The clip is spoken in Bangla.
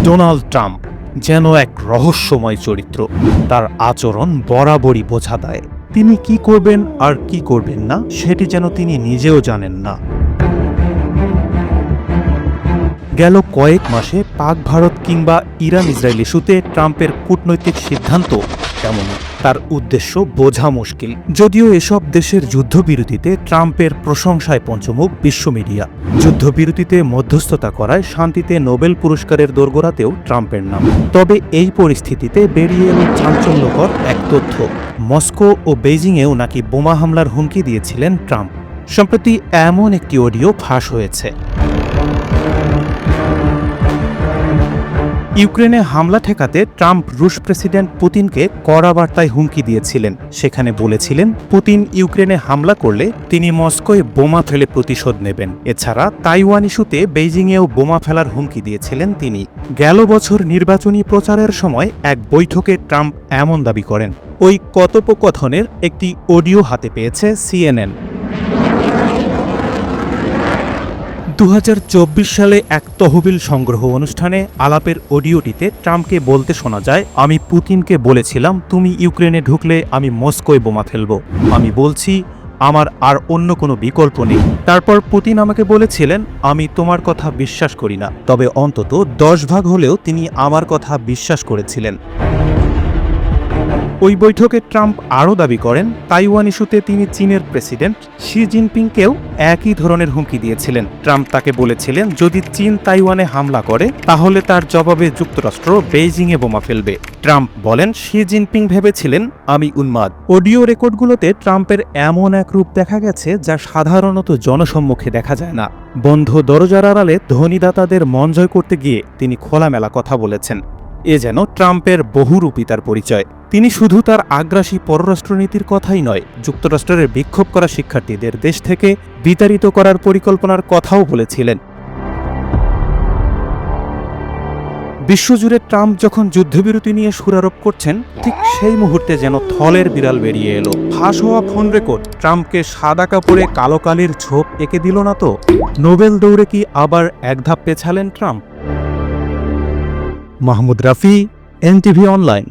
ডোনাল্ড ট্রাম্প যেন এক রহস্যময় চরিত্র। তার আচরণ বরাবরই বোঝা দেয় তিনি কি করবেন আর কি করবেন না সেটি যেন তিনি নিজেও জানেন না। গেল কয়েক মাসে পাক ভারত কিংবা ইরান ইসরায়েল ইস্যুতে ট্রাম্পের কূটনৈতিক সিদ্ধান্ত কেমন তার উদ্দেশ্য বোঝা মুশকিল। যদিও এসব দেশের যুদ্ধবিরতিতে ট্রাম্পের প্রশংসায় পঞ্চমুখ বিশ্ব মিডিয়া। যুদ্ধবিরতিতে মধ্যস্থতা করায় শান্তিতে নোবেল পুরস্কারের দোরগোড়াতেও ট্রাম্পের নাম। তবে এই পরিস্থিতিতে বেরিয়ে এল চাঞ্চল্যকর এক তথ্য, মস্কো ও বেইজিংয়েও নাকি বোমা হামলার হুমকি দিয়েছিলেন ট্রাম্প। সম্প্রতি এমন একটি অডিও ফাঁস হয়েছে। ইউক্রেনে হামলা ঠেকাতে ট্রাম্প রুশ প্রেসিডেন্ট পুতিনকে কড়া বার্তায় হুমকি দিয়েছিলেন। সেখানে বলেছিলেন পুতিন ইউক্রেনে হামলা করলে তিনি মস্কোয় বোমা ফেলে প্রতিশোধ নেবেন। এছাড়া তাইওয়ান ইস্যুতে বেইজিংয়েও বোমা ফেলার হুমকি দিয়েছিলেন তিনি। গেল বছর নির্বাচনী প্রচারের সময় এক বৈঠকে ট্রাম্প এমন দাবি করেন। ওই কথোপকথনের একটি অডিও হাতে পেয়েছে সিএনএন। 2024 সালে এক তহবিল সংগ্রহ অনুষ্ঠানে আলাপের অডিওটিতে ট্রাম্পকে বলতে শোনা যায়, আমি পুতিনকে বলেছিলাম তুমি ইউক্রেনে ঢুকলে আমি মস্কোয় বোমা ফেলব। আমি বলছি আমার আর অন্য কোনো বিকল্প নেই। তারপর পুতিন আমাকে বলেছিলেন আমি তোমার কথা বিশ্বাস করি না, তবে অন্তত 10 ভাগ হলেও তিনি আমার কথা বিশ্বাস করেছিলেন। ওই বৈঠকে ট্রাম্প আরও দাবি করেন তাইওয়ান ইস্যুতে তিনি চীনের প্রেসিডেন্ট শি জিনপিংকেও একই ধরনের হুমকি দিয়েছিলেন। ট্রাম্প তাকে বলেছিলেন যদি চীন তাইওয়ানে হামলা করে তাহলে তার জবাবে যুক্তরাষ্ট্র বেইজিংয়ে বোমা ফেলবে। ট্রাম্প বলেন শি জিনপিং ভেবেছিলেন আমি উন্মাদ। অডিও রেকর্ডগুলোতে ট্রাম্পের এমন এক রূপ দেখা গেছে যা সাধারণত জনসম্মুখে দেখা যায় না। বন্ধ দরজার আড়ালে ধনীদাতাদের মন জয় করতে গিয়ে তিনি খোলামেলা কথা বলেছেন। এ যেন ট্রাম্পের বহুরূপিতার পরিচয়। তিনি শুধু তার আগ্রাসী পররাষ্ট্রনীতির কথাই নয়, যুক্তরাষ্ট্রের বিক্ষোভ করা শিক্ষার্থীদের দেশ থেকে বিতাড়িত করার পরিকল্পনার কথাও বলেছিলেন। বিশ্বজুড়ে ট্রাম্প যখন যুদ্ধবিরতি নিয়ে সুরারোপ করছেন, ঠিক সেই মুহূর্তে যেন থলের বিড়াল বেরিয়ে এলো। ফাঁস হওয়া ফোন রেকর্ড ট্রাম্পকে সাদা কাপড়ে কালো কালির ছোপ এঁকে দিল না তো? নোবেল দৌড়ে কি আবার এক ধাপ পেছালেন Trump? Mahmud Rafi, NTV online.